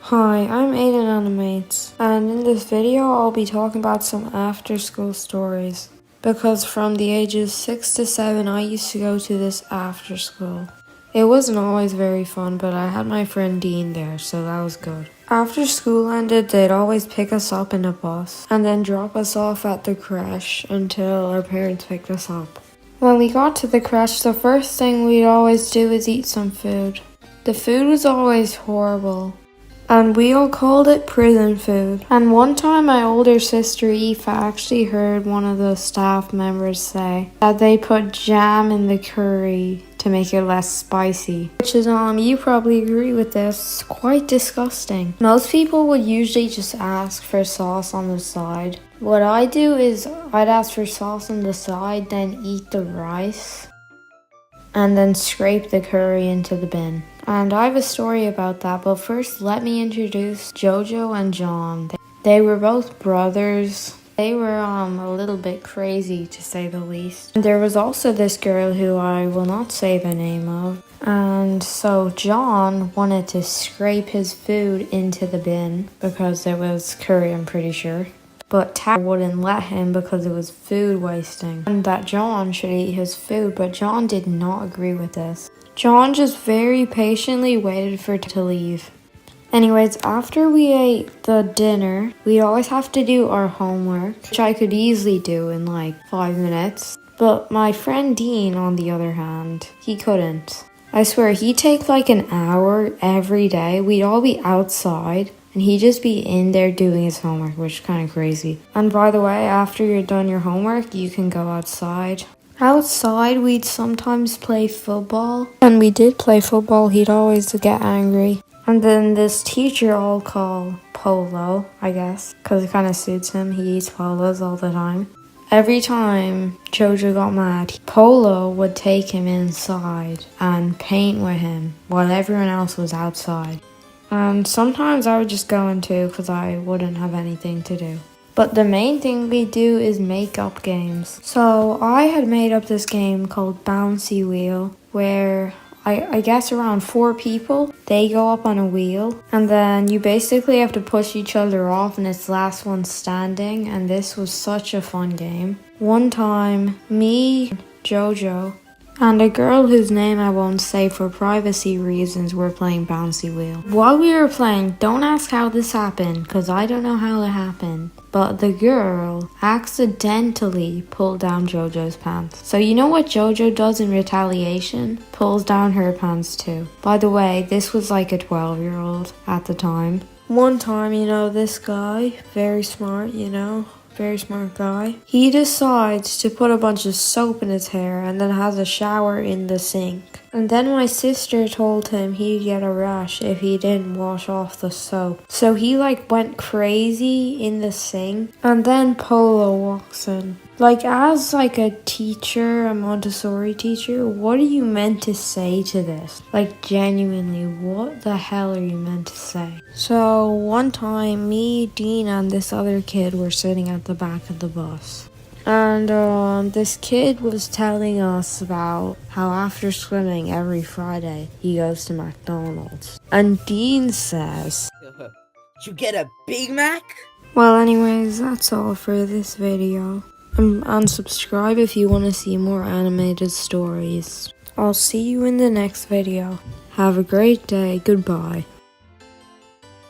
Hi, I'm Aiden Animates, and in this video I'll be talking about some after-school stories. Because from the ages 6 to 7 I used to go to this after school. It wasn't always very fun, but I had my friend Dean there, so that was good. After school ended, they'd always pick us up in a bus, and then drop us off at the creche until our parents picked us up. When we got to the creche, the first thing we'd always do is eat some food. The food was always horrible, and we all called it prison food. And one time my older sister Aoife actually heard one of the staff members say that they put jam in the curry to make it less spicy. Which is, you probably agree with this, quite disgusting. Most people would usually just ask for sauce on the side. What I do is I'd ask for sauce on the side, then eat the rice, and then scrape the curry into the bin. And I have a story about that, but first let me introduce Jojo and John. They were both brothers. They were a little bit crazy, to say the least. And there was also this girl who I will not say the name of. And so John wanted to scrape his food into the bin because it was curry, I'm pretty sure. But Tara wouldn't let him because it was food wasting, and that John should eat his food, but John did not agree with this. John just very patiently waited for Tara to leave. Anyways, after we ate the dinner, we'd always have to do our homework, which I could easily do in like 5 minutes. But my friend Dean, on the other hand, he couldn't. I swear, he'd take like an hour every day. We'd all be outside, and he'd just be in there doing his homework, which is kind of crazy. And by the way, after you're done your homework, you can go outside. Outside, we'd sometimes play football. When we did play football, he'd always get angry. And then this teacher I'll call Polo, I guess, because it kind of suits him. He eats polos all the time. Every time Jojo got mad, Polo would take him inside and paint with him while everyone else was outside. And sometimes I would just go in too because I wouldn't have anything to do. But the main thing we do is make up games. So I had made up this game called Bouncy Wheel, where I guess around 4 people, they go up on a wheel, and then you basically have to push each other off, and it's last one standing. And this was such a fun game. One time, me, Jojo, and a girl whose name I won't say for privacy reasons were playing Bouncy Wheel. While we were playing, don't ask how this happened, because I don't know how it happened, but the girl accidentally pulled down Jojo's pants. So you know what Jojo does in retaliation? Pulls down her pants too. By the way, this was like a 12-year-old at the time. One time, this guy, very smart, very smart guy. He decides to put a bunch of soap in his hair and then has a shower in the sink. And then my sister told him he'd get a rash if he didn't wash off the soap. So he went crazy in the sink. And then Polo walks in. As a teacher, a Montessori teacher, what are you meant to say to this? Genuinely, what the hell are you meant to say? So one time, me, Dean, and this other kid were sitting at the back of the bus. And this kid was telling us about how after swimming every Friday, he goes to McDonald's. And Dean says, "You get a Big Mac?" Well, anyways, that's all for this video. And subscribe if you want to see more animated stories. I'll see you in the next video. Have a great day. Goodbye.